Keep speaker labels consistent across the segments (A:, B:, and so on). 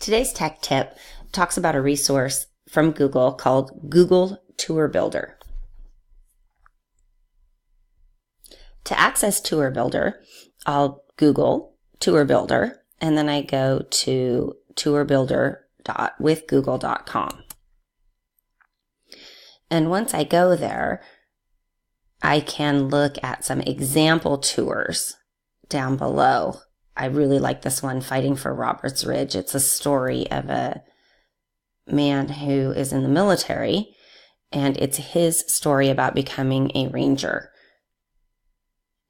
A: Today's tech tip talks about a resource from Google called Google Tour Builder. To access Tour Builder, I'll Google Tour Builder, and then I go to tourbuilder.withgoogle.com. And once I go there, I can look at some example tours down below. I really like this one, Fighting for Roberts Ridge. It's a story of a man who is in the military, and it's his story about becoming a ranger.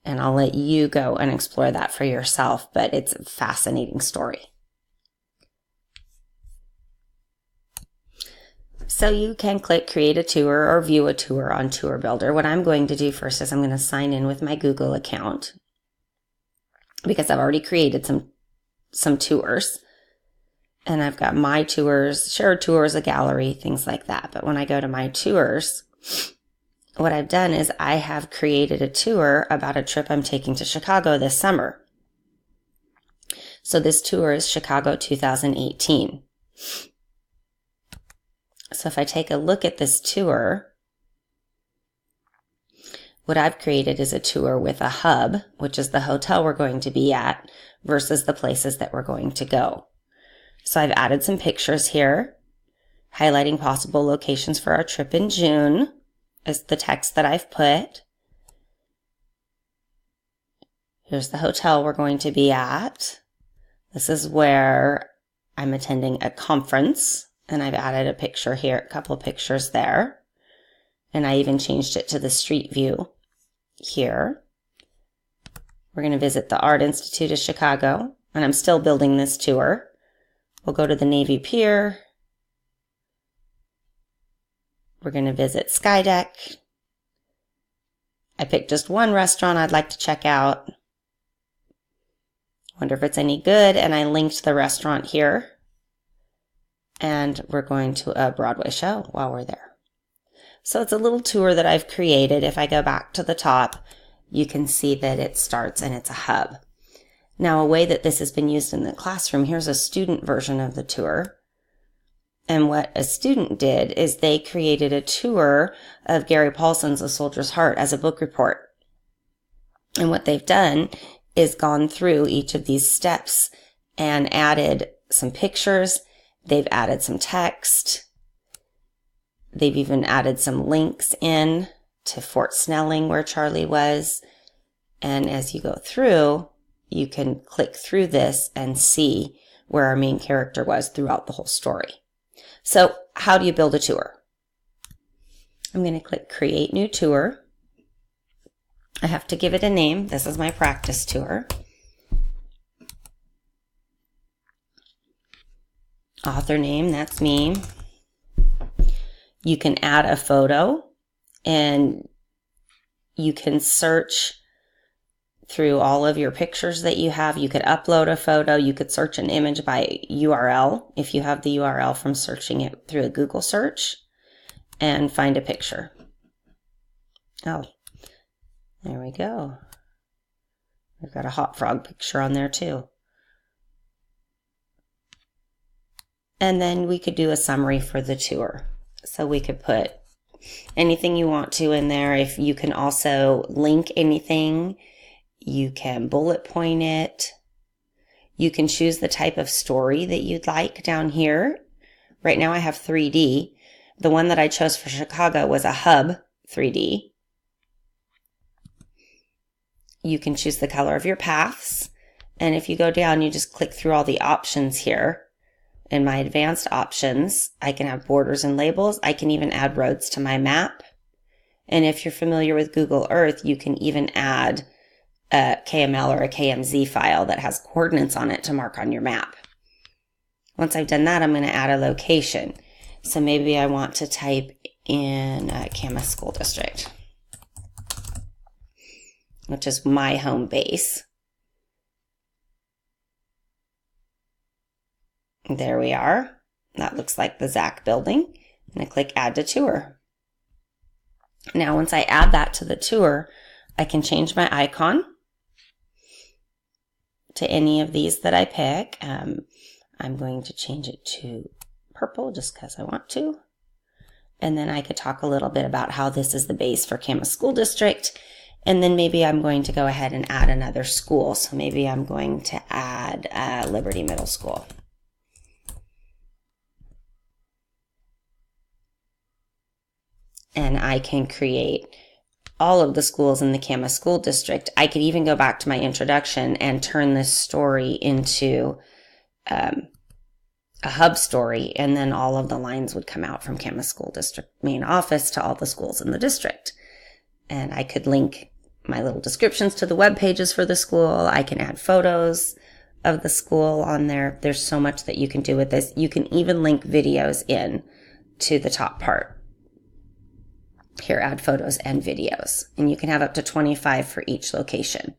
A: And I'll let you go and explore that for yourself, but it's a fascinating story. So you can click Create a Tour or View a Tour on Tour Builder. What I'm going to do first is I'm going to sign in with my Google account, because I've already created some tours. And I've got my tours, shared tours, a gallery, things like that. But when I go to my tours, what I've done is I have created a tour about a trip I'm taking to Chicago this summer. So this tour is Chicago 2018. So if I take a look at this tour, what I've created is a tour with a hub, which is the hotel we're going to be at, versus the places that we're going to go. So I've added some pictures here, highlighting possible locations for our trip in June, is the text that I've put. Here's the hotel we're going to be at. This is where I'm attending a conference, and I've added a picture here, a couple of pictures there. And I even changed it to the street view here. We're going to visit the Art Institute of Chicago, and I'm still building this tour. We'll go to the Navy Pier. We're going to visit Skydeck. I picked just one restaurant I'd like to check out. Wonder if it's any good, and I linked the restaurant here. And we're going to a Broadway show while we're there. So it's a little tour that I've created. If I go back to the top, you can see that it starts and it's a hub. Now, a way that this has been used in the classroom, here's a student version of the tour. And what a student did is they created a tour of Gary Paulson's A Soldier's Heart as a book report. And what they've done is gone through each of these steps and added some pictures. They've added some text. They've even added some links in to Fort Snelling, where Charlie was. And as you go through, you can click through this and see where our main character was throughout the whole story. So how do you build a tour? I'm going to click Create New Tour. I have to give it a name. This is my practice tour. Author name, that's me. You can add a photo, and you can search through all of your pictures that you have. You could upload a photo. You could search an image by URL if you have the URL from searching it through a Google search, and find a picture. Oh, there we go. We've got a hot frog picture on there too. And then we could do a summary for the tour. So we could put anything you want to in there. If you can also link anything, you can bullet point it. You can choose the type of story that you'd like down here. Right now I have 3D. The one that I chose for Chicago was a hub 3D. You can choose the color of your paths. And if you go down, you just click through all the options here. In my advanced options, I can have borders and labels. I can even add roads to my map. And if you're familiar with Google Earth, you can even add a KML or a KMZ file that has coordinates on it to mark on your map. Once I've done that, I'm going to add a location. So maybe I want to type in Camas School District, which is my home base. There we are. That looks like the Zach building. And I click Add to Tour. Now, once I add that to the tour, I can change my icon to any of these that I pick. I'm going to change it to purple just because I want to. And then I could talk a little bit about how this is the base for Camas School District. And then maybe I'm going to go ahead and add another school. So maybe I'm going to add Liberty Middle School. And I can create all of the schools in the Camas School District. I could even go back to my introduction and turn this story into a hub story, and then all of the lines would come out from Camas School District main office to all the schools in the district. And I could link my little descriptions to the web pages for the school. I can add photos of the school on there. There's so much that you can do with this. You can even link videos in to the top part. Here, add photos and videos. And you can have up to 25 for each location.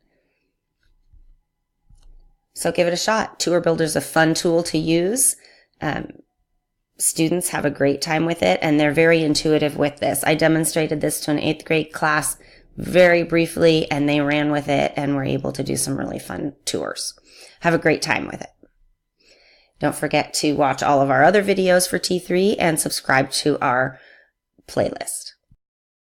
A: So give it a shot. Tour Builder is a fun tool to use. Students have a great time with it, and they're very intuitive with this. I demonstrated this to an 8th grade class very briefly, and they ran with it and were able to do some really fun tours. Have a great time with it. Don't forget to watch all of our other videos for T3 and subscribe to our playlist.